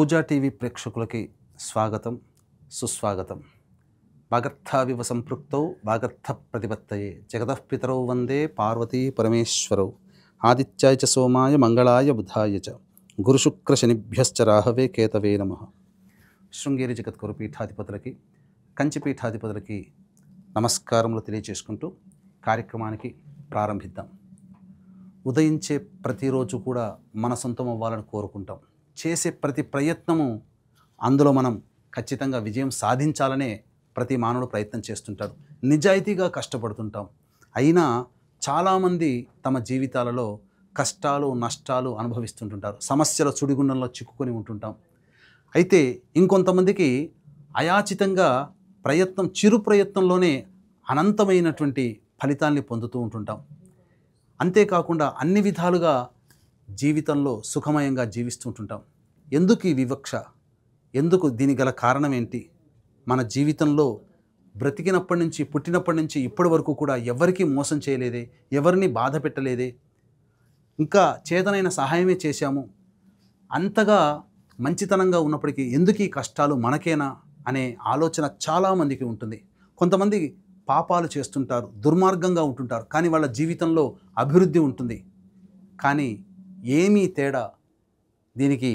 పూజా TV ప్రేక్షకులకి స్వాగతం సుస్వాగతం. వాగర్థావివ సంపృక్తౌ వాగర్థ ప్రతిపత్తయే జగతః పితరౌ వందే పార్వతీ పరమేశ్వరౌ ఆదిత్యాయ చ సోమాయ మంగళాయ బుధాయ చ గురుశుక్ర శనిభ్యశ్చ రాహవే కేతవే నమః. శృంగేరి జగద్గురు పీఠాధిపతులకి కంచి పీఠాధిపతులకి నమస్కారములు తెలియచేసుకుంటూ కార్యక్రమానికి ప్రారంభిద్దాం. ఉదయించే ప్రతిరోజు కూడా మన సొంతం అవ్వాలని కోరుకుంటాం. చేసే ప్రతి ప్రయత్నము అందులో మనం ఖచ్చితంగా విజయం సాధించాలనే ప్రతి మానవుడు ప్రయత్నం చేస్తుంటాడు. నిజాయితీగా కష్టపడుతుంటాం. అయినా చాలామంది తమ జీవితాలలో కష్టాలు నష్టాలు అనుభవిస్తుంటుంటారు. సమస్యల సుడిగుండంలో చిక్కుకొని ఉంటుంటాం. అయితే ఇంకొంతమందికి అయాచితంగా ప్రయత్నం చిరు ప్రయత్నంలోనే అనంతమైనటువంటి ఫలితాల్ని పొందుతూ ఉంటుంటాం. అంతేకాకుండా అన్ని విధాలుగా జీవితంలో సుఖమయంగా జీవిస్తుంటుంటాం. ఎందుకు ఈ వివక్ష? ఎందుకు? దీని గల కారణం ఏంటి? మన జీవితంలో బ్రతికినప్పటి నుంచి పుట్టినప్పటి నుంచి ఇప్పటి వరకు కూడా ఎవరికీ మోసం చేయలేదే, ఎవరిని బాధ పెట్టలేదే, ఇంకా చేతనైన సహాయమే చేశాము. అంతగా మంచితనంగా ఉన్నప్పటికీ ఎందుకు ఈ కష్టాలు మనకేనా అనే ఆలోచన చాలామందికి ఉంటుంది. కొంతమంది పాపాలు చేస్తుంటారు, దుర్మార్గంగా ఉంటుంటారు, కానీ వాళ్ళ జీవితంలో అభివృద్ధి ఉంటుంది. కానీ ఏమీ తేడా? దీనికి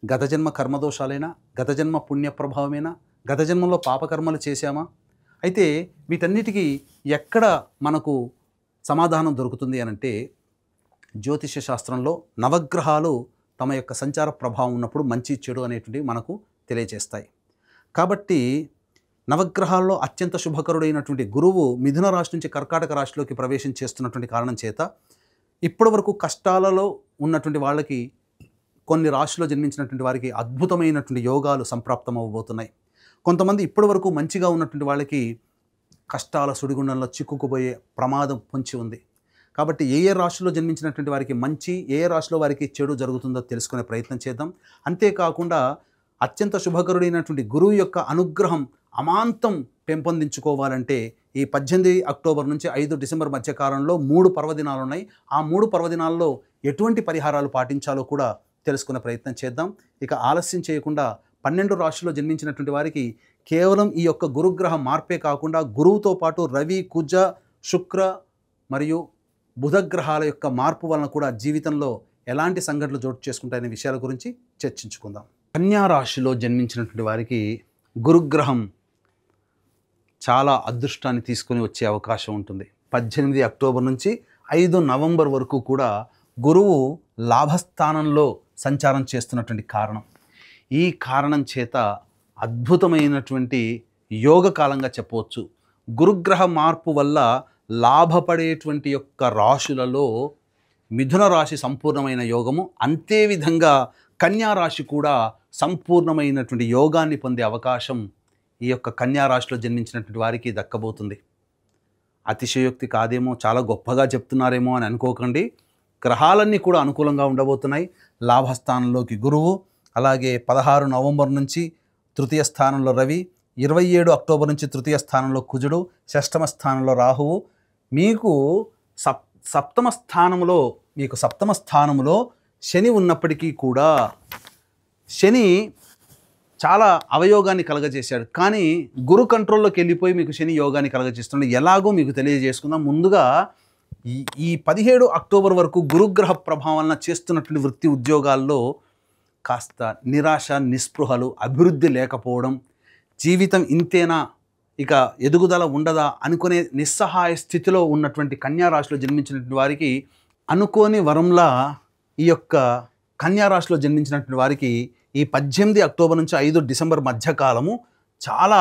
గత జన్మ కర్మదోషాలైనా, గత జన్మ పుణ్య ప్రభావమేనా, గత జన్మలో పాపకర్మలు చేశామా? అయితే వీటన్నిటికీ ఎక్కడ మనకు సమాధానం దొరుకుతుంది అనంటే, జ్యోతిష్య శాస్త్రంలో నవగ్రహాలు తమ యొక్క సంచార ప్రభావం ఉన్నప్పుడు మంచి చెడు అనేటువంటివి మనకు తెలియజేస్తాయి. కాబట్టి నవగ్రహాల్లో అత్యంత శుభకరుడైనటువంటి గురువు మిథున రాశి నుంచి కర్కాటక రాశిలోకి ప్రవేశం చేస్తున్నటువంటి కారణం చేత ఇప్పటి వరకు కష్టాలలో ఉన్నటువంటి వాళ్ళకి, కొన్ని రాశిలో జన్మించినటువంటి వారికి అద్భుతమైనటువంటి యోగాలు సంప్రాప్తం అవ్వబోతున్నాయి. కొంతమంది ఇప్పటి వరకు మంచిగా ఉన్నటువంటి వాళ్ళకి కష్టాల సుడిగుండంలో చిక్కుకుపోయే ప్రమాదం పొంచి ఉంది. కాబట్టి ఏ ఏ రాశిలో జన్మించినటువంటి వారికి మంచి, ఏ ఏ రాశిలో వారికి చెడు జరుగుతుందో తెలుసుకునే ప్రయత్నం చేద్దాం. అంతేకాకుండా అత్యంత శుభకరుడైనటువంటి గురువు యొక్క అనుగ్రహం అమాంతం పెంపొందించుకోవాలంటే ఈ 18 అక్టోబర్ నుంచి 5 డిసెంబర్ మధ్య కాలంలో 3 పర్వదినాలు ఉన్నాయి. ఆ 3 పర్వదినాల్లో ఎటువంటి పరిహారాలు పాటించాలో కూడా తెలుసుకునే ప్రయత్నం చేద్దాం. ఇక ఆలస్యం చేయకుండా 12 రాశుల్లో జన్మించినటువంటి వారికి కేవలం ఈ యొక్క గురుగ్రహ మార్పే కాకుండా గురువుతో పాటు రవి, కుజ, శుక్ర మరియు బుధగ్రహాల యొక్క మార్పు వలన కూడా జీవితంలో ఎలాంటి సంఘటనలు చోటు చేసుకుంటాయనే విషయాల గురించి చర్చించుకుందాం. కన్యా రాశిలో జన్మించినటువంటి వారికి గురుగ్రహం చాలా అదృష్టాన్ని తీసుకొని వచ్చే అవకాశం ఉంటుంది. 18 అక్టోబర్ నుంచి 5 నవంబర్ వరకు కూడా గురువు లాభస్థానంలో సంచారం చేస్తున్నటువంటి కారణం. ఈ కారణం చేత అద్భుతమైనటువంటి యోగ కాలంగా చెప్పవచ్చు. గురుగ్రహ మార్పు వల్ల లాభపడేటువంటి యొక్క రాశులలో మిథున రాశి సంపూర్ణమైన యోగము, అంతే విధంగా కన్యా రాశి కూడా సంపూర్ణమైనటువంటి యోగాన్ని పొందే అవకాశం ఈ యొక్క కన్యా రాశిలో జన్మించినటువంటి వారికి దక్కబోతుంది. అతిశయోక్తి కాదేమో, చాలా గొప్పగా చెప్తున్నారేమో అని అనుకోకండి. గ్రహాలన్నీ కూడా అనుకూలంగా ఉండబోతున్నాయి. లాభస్థానంలోకి గురువు, అలాగే 16 నవంబర్ నుంచి తృతీయ స్థానంలో రవి, 27 అక్టోబర్ నుంచి తృతీయ స్థానంలో కుజుడు, షష్టమ స్థానంలో రాహువు. మీకు సప్తమ స్థానంలో శని ఉన్నప్పటికీ కూడా శని చాలా అవయోగాన్ని కలగజేశాడు. కానీ గురు కంట్రోల్లోకి వెళ్ళిపోయి మీకు శని యోగాన్ని కలగజేస్తున్నాడు. ఎలాగో మీకు తెలియజేసుకుందాం. ముందుగా ఈ 17 అక్టోబర్ వరకు గురుగ్రహ ప్రభావం వలన చేస్తున్నటువంటి వృత్తి ఉద్యోగాల్లో కాస్త నిరాశ, నిస్పృహలు, అభివృద్ధి లేకపోవడం, జీవితం ఇంతేనా, ఇక ఎదుగుదల ఉండదా అనుకునే నిస్సహాయ స్థితిలో ఉన్నటువంటి కన్యా రాశిలో జన్మించినటువంటి వారికి అనుకోని వరంలా ఈ యొక్క కన్యా రాశిలో జన్మించినటువంటి వారికి ఈ 18 అక్టోబర్ నుంచి 5 డిసెంబర్ మధ్యకాలము చాలా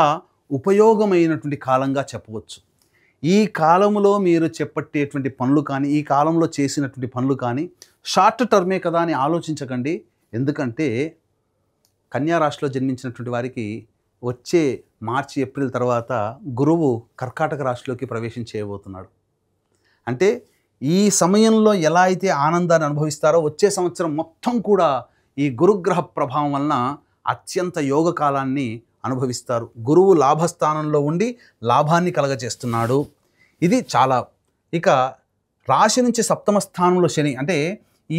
ఉపయోగమైనటువంటి కాలంగా చెప్పవచ్చు. ఈ కాలంలో మీరు చేపట్టేటువంటి పనులు కానీ, ఈ కాలంలో చేసినటువంటి పనులు కానీ షార్ట్ టర్మే కదా అని ఆలోచించకండి. ఎందుకంటే కన్యా రాశిలో జన్మించినటువంటి వారికి వచ్చే మార్చి, ఏప్రిల్ తర్వాత గురువు కర్కాటక రాశిలోకి ప్రవేశం చేయబోతున్నాడు. అంటే ఈ సమయంలో ఎలా అయితే ఆనందాన్ని అనుభవిస్తారో వచ్చే సంవత్సరం మొత్తం కూడా ఈ గురుగ్రహ ప్రభావం వలన అత్యంత యోగ కాలాన్ని అనుభవిస్తారు. గురువు లాభస్థానంలో ఉండి లాభాన్ని కలగజేస్తున్నాడు. ఇది చాలా. ఇక రాశి నుంచి సప్తమ స్థానంలో శని, అంటే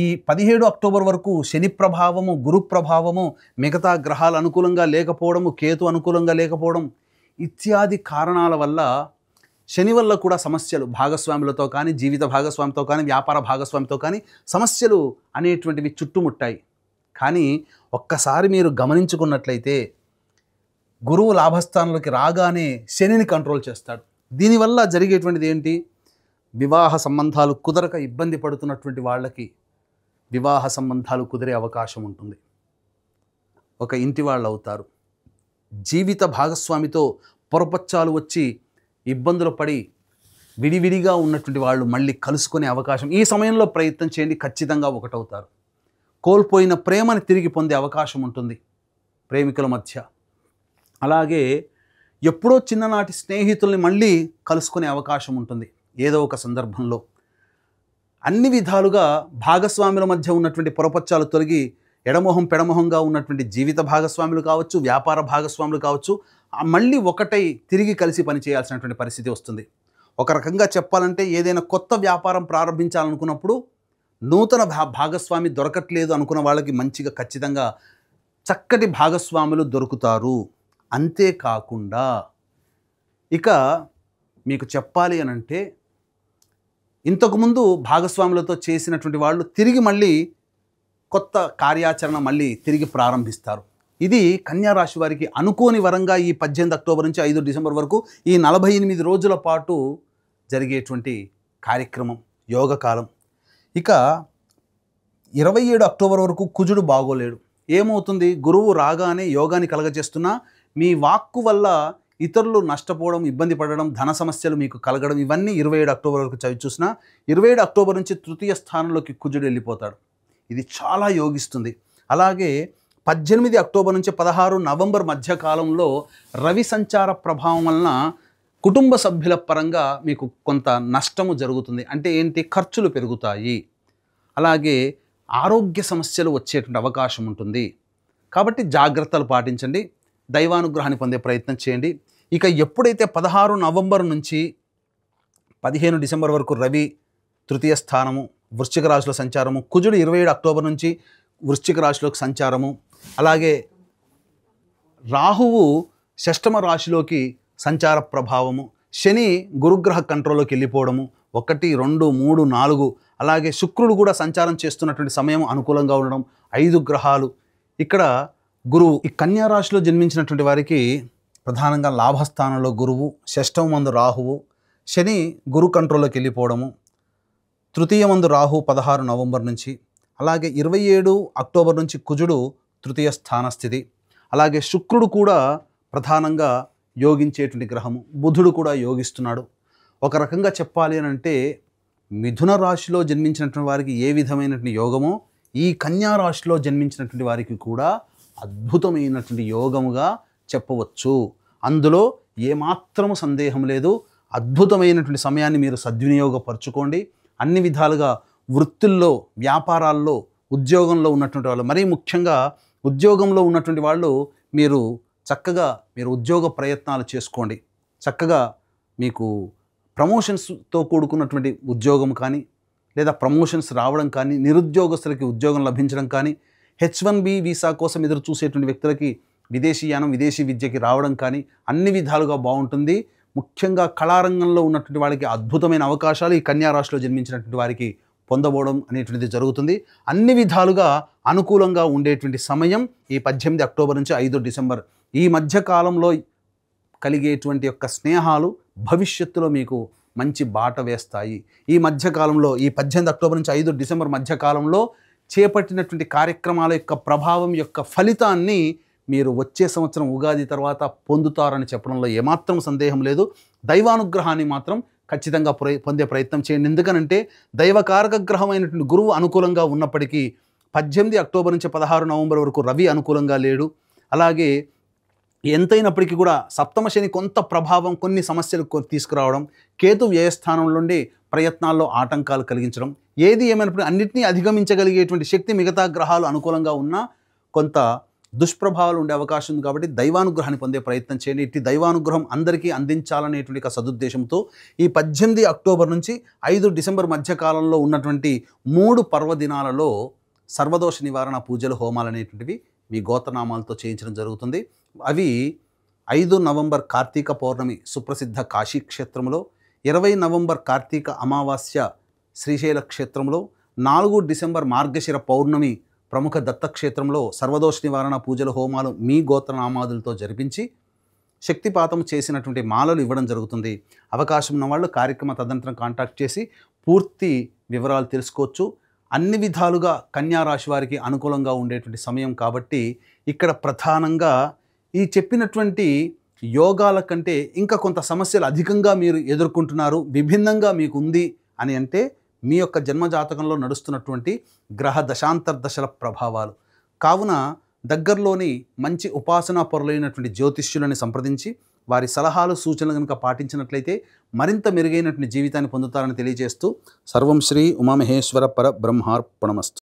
ఈ 17 అక్టోబర్ వరకు శని ప్రభావము, గురు ప్రభావము, మిగతా గ్రహాలు అనుకూలంగా లేకపోవడము, కేతు అనుకూలంగా లేకపోవడం ఇత్యాది కారణాల వల్ల శని వల్ల కూడా సమస్యలు భాగస్వాములతో కానీ, జీవిత భాగస్వామితో కానీ, వ్యాపార భాగస్వామితో కానీ సమస్యలు అనేటువంటివి చుట్టుముట్టాయి. కానీ ఒక్కసారి మీరు గమనించుకున్నట్లయితే గురువు లాభస్థానంలోకి రాగానే శనిని కంట్రోల్ చేస్తాడు. దీనివల్ల జరిగేటువంటిది ఏంటి? వివాహ సంబంధాలు కుదరక ఇబ్బంది పడుతున్నటువంటి వాళ్ళకి వివాహ సంబంధాలు కుదిరే అవకాశం ఉంటుంది. ఒక ఇంటి వాళ్ళు అవుతారు. జీవిత భాగస్వామితో పొరపచ్చాలు వచ్చి ఇబ్బందులు పడి విడివిడిగా ఉన్నటువంటి వాళ్ళు మళ్ళీ కలుసుకునే అవకాశం ఈ సమయంలో ప్రయత్నం చేయండి, ఖచ్చితంగా ఒకటవుతారు. కోల్పోయిన ప్రేమని తిరిగి పొందే అవకాశం ఉంటుంది ప్రేమికుల మధ్య. అలాగే ఎప్పుడో చిన్ననాటి స్నేహితుల్ని మళ్ళీ కలుసుకునే అవకాశం ఉంటుంది ఏదో ఒక సందర్భంలో. అన్ని విధాలుగా భాగస్వాముల మధ్య ఉన్నటువంటి పొరపచ్చాలు తొలగి ఎడమొహం పెడమొహంగా ఉన్నటువంటి జీవిత భాగస్వాములు కావచ్చు, వ్యాపార భాగస్వాములు కావచ్చు, మళ్ళీ ఒకటై తిరిగి కలిసి పనిచేయాల్సినటువంటి పరిస్థితి వస్తుంది. ఒక రకంగా చెప్పాలంటే ఏదైనా కొత్త వ్యాపారం ప్రారంభించాలనుకున్నప్పుడు నూతన భాగస్వామి దొరకట్లేదు అనుకున్న వాళ్ళకి మంచిగా ఖచ్చితంగా చక్కటి భాగస్వాములు దొరుకుతారు. అంతేకాకుండా ఇక మీకు చెప్పాలి అనంటే ఇంతకుముందు భాగస్వాములతో చేసినటువంటి వాళ్ళు తిరిగి మళ్ళీ కొత్త కార్యాచరణ మళ్ళీ తిరిగి ప్రారంభిస్తారు. ఇది కన్యా రాశి వారికి అనుకోని వరంగా ఈ 18 అక్టోబర్ నుంచి 5 డిసెంబర్ వరకు ఈ 48 రోజుల పాటు జరిగేటువంటి కార్యక్రమం, యోగకాలం. ఇక 27 అక్టోబర్ వరకు కుజుడు బాగోలేడు. ఏమవుతుంది? గురువు రాగానే యోగాన్ని కలగజేస్తున్నా మీ వాక్కు వల్ల ఇతరులు నష్టపోవడం, ఇబ్బంది పడడం, ధన సమస్యలు మీకు కలగడం ఇవన్నీ 27 అక్టోబర్ వరకు చవి చూసినా 27 అక్టోబర్ నుంచి తృతీయ స్థానంలోకి కుజుడు వెళ్ళిపోతాడు. ఇది చాలా యోగిస్తుంది. అలాగే 18 అక్టోబర్ నుంచి 16 నవంబర్ మధ్య కాలంలో రవి సంచార ప్రభావం వలన కుటుంబ సభ్యుల పరంగా మీకు కొంత నష్టము జరుగుతుంది. అంటే ఏంటి? ఖర్చులు పెరుగుతాయి. అలాగే ఆరోగ్య సమస్యలు వచ్చేటువంటి అవకాశం ఉంటుంది. కాబట్టి జాగ్రత్తలు పాటించండి, దైవానుగ్రహాన్ని పొందే ప్రయత్నం చేయండి. ఇక ఎప్పుడైతే 16 నవంబర్ నుంచి 15 డిసెంబర్ వరకు రవి తృతీయ స్థానము, వృశ్చిక రాశిలో సంచారము, కుజుడు 27 అక్టోబర్ నుంచి వృశ్చిక రాశిలోకి సంచారము, అలాగే రాహువు షష్టమ రాశిలోకి సంచార ప్రభావము, శని గురుగ్రహ కంట్రోల్లోకి వెళ్ళిపోవడము, 1, 2, 3, 4, అలాగే శుక్రుడు కూడా సంచారం చేస్తున్నటువంటి సమయం అనుకూలంగా ఉండడం, 5 గ్రహాలు. ఇక్కడ గురువు ఈ కన్యా రాశిలో జన్మించినటువంటి వారికి ప్రధానంగా లాభస్థానంలో గురువు, షష్టమందు రాహువు, శని గురు కంట్రోల్లోకి వెళ్ళిపోవడము, తృతీయమందు రాహు 16 నవంబర్ నుంచి, అలాగే 27 అక్టోబర్ నుంచి కుజుడు తృతీయ స్థానస్థితి, అలాగే శుక్రుడు కూడా ప్రధానంగా యోగించేటువంటి గ్రహము, బుధుడు కూడా యోగిస్తున్నాడు. ఒక రకంగా చెప్పాలి అని అంటే మిథున రాశిలో జన్మించినటువంటి వారికి ఏ విధమైనటువంటి యోగమో ఈ కన్యా రాశిలో జన్మించినటువంటి వారికి కూడా అద్భుతమైనటువంటి యోగముగా చెప్పవచ్చు. అందులో ఏమాత్రము సందేహం లేదు. అద్భుతమైనటువంటి సమయాన్ని మీరు సద్వినియోగపరచుకోండి. అన్ని విధాలుగా వృత్తుల్లో, వ్యాపారాల్లో, ఉద్యోగంలో ఉన్నటువంటి వాళ్ళు, మరీ ముఖ్యంగా ఉద్యోగంలో ఉన్నటువంటి వాళ్ళు మీరు చక్కగా ఉద్యోగ ప్రయత్నాలు చేసుకోండి. చక్కగా మీకు ప్రమోషన్స్తో కూడుకున్నటువంటి ఉద్యోగం కానీ, లేదా ప్రమోషన్స్ రావడం కానీ, నిరుద్యోగస్తులకి ఉద్యోగం లభించడం కానీ, H1B వీసా కోసం ఎదురు చూసేటువంటి వ్యక్తులకి విదేశీయానం, విదేశీ విద్యకి రావడం కానీ అన్ని విధాలుగా బాగుంటుంది. ముఖ్యంగా కళారంగంలో ఉన్నటువంటి వాళ్ళకి అద్భుతమైన అవకాశాలు ఈ కన్యా రాశిలో జన్మించినటువంటి వారికి పొందబోవడం అనేటువంటిది జరుగుతుంది. అన్ని విధాలుగా అనుకూలంగా ఉండేటువంటి సమయం ఈ 18 అక్టోబర్ నుంచి 5 డిసెంబర్ ఈ మధ్య కాలంలో కలిగేటువంటి యొక్క స్నేహాలు భవిష్యత్తులో మీకు మంచి బాట వేస్తాయి. ఈ మధ్యకాలంలో ఈ 18 అక్టోబర్ నుంచి 5 డిసెంబర్ మధ్యకాలంలో చేపట్టినటువంటి కార్యక్రమాల యొక్క ప్రభావం యొక్క ఫలితాన్ని మీరు వచ్చే సంవత్సరం ఉగాది తర్వాత పొందుతారని చెప్పడంలో ఏమాత్రం సందేహం లేదు. దైవానుగ్రహాన్ని మాత్రం ఖచ్చితంగా పొందే ప్రయత్నం చేయండి. ఎందుకనంటే దైవకారక గ్రహమైనటువంటి గురువు అనుకూలంగా ఉన్నప్పటికీ 18 అక్టోబర్ నుంచి 16 నవంబర్ వరకు రవి అనుకూలంగా లేడు. అలాగే ఎంతైనప్పటికీ కూడా సప్తమ శని కొంత ప్రభావం, కొన్ని సమస్యలు తీసుకురావడం, కేతు వ్యయస్థానం నుండి ప్రయత్నాల్లో ఆటంకాలు కలిగించడం, ఏది ఏమైనప్పుడు అన్నింటినీ అధిగమించగలిగేటువంటి శక్తి మిగతా గ్రహాలు అనుకూలంగా ఉన్నా కొంత దుష్ప్రభావాలు ఉండే అవకాశం ఉంది. కాబట్టి దైవానుగ్రహాన్ని పొందే ప్రయత్నం చేయండి. ఇట్టి దైవానుగ్రహం అందరికీ అందించాలనేటువంటి ఒక సదుద్దేశంతో ఈ 18 అక్టోబర్ నుంచి 5 డిసెంబర్ మధ్యకాలంలో ఉన్నటువంటి 3 పర్వదినాలలో సర్వదోష నివారణ పూజలు, హోమాలు అనేటువంటివి మీ గోత్రనామాలతో చేయించడం జరుగుతుంది. అవి 5 నవంబర్ కార్తీక పౌర్ణమి సుప్రసిద్ధ కాశీ క్షేత్రంలో, 20 నవంబర్ కార్తీక అమావాస్య శ్రీశైల క్షేత్రంలో, 4 డిసెంబర్ మార్గశిర పౌర్ణమి ప్రముఖ దత్తక్షేత్రంలో సర్వదోష నివారణ పూజలు, హోమాలు మీ గోత్రనామాదులతో జరిపించి శక్తిపాతం చేసినటువంటి మాలలు ఇవ్వడం జరుగుతుంది. అవకాశం ఉన్న వాళ్ళు కార్యక్రమ తదనంతరం కాంటాక్ట్ చేసి పూర్తి వివరాలు తెలుసుకోవచ్చు. అన్ని విధాలుగా కన్యా రాశి వారికి అనుకూలంగా ఉండేటువంటి సమయం కాబట్టి ఇక్కడ ప్రధానంగా ఈ చెప్పినటువంటి యోగాల కంటే ఇంకా కొంత సమస్యలు అధికంగా మీరు ఎదుర్కొంటున్నారు, విభిన్నంగా మీకు ఉంది అని అంటే మీ యొక్క జన్మజాతకంలో నడుస్తున్నటువంటి గ్రహ దశాంతర్దశల ప్రభావాలు. కావున దగ్గరలోని మంచి ఉపాసనా పరులైనటువంటి జ్యోతిష్యులని సంప్రదించి వారి సలహాలు, సూచనలు కనుక పాటించినట్లయితే మరింత మెరుగైనటువంటి జీవితాన్ని పొందుతారని తెలియజేస్తూ సర్వం శ్రీ ఉమామహేశ్వర పర బ్రహ్మార్పణమస్తు.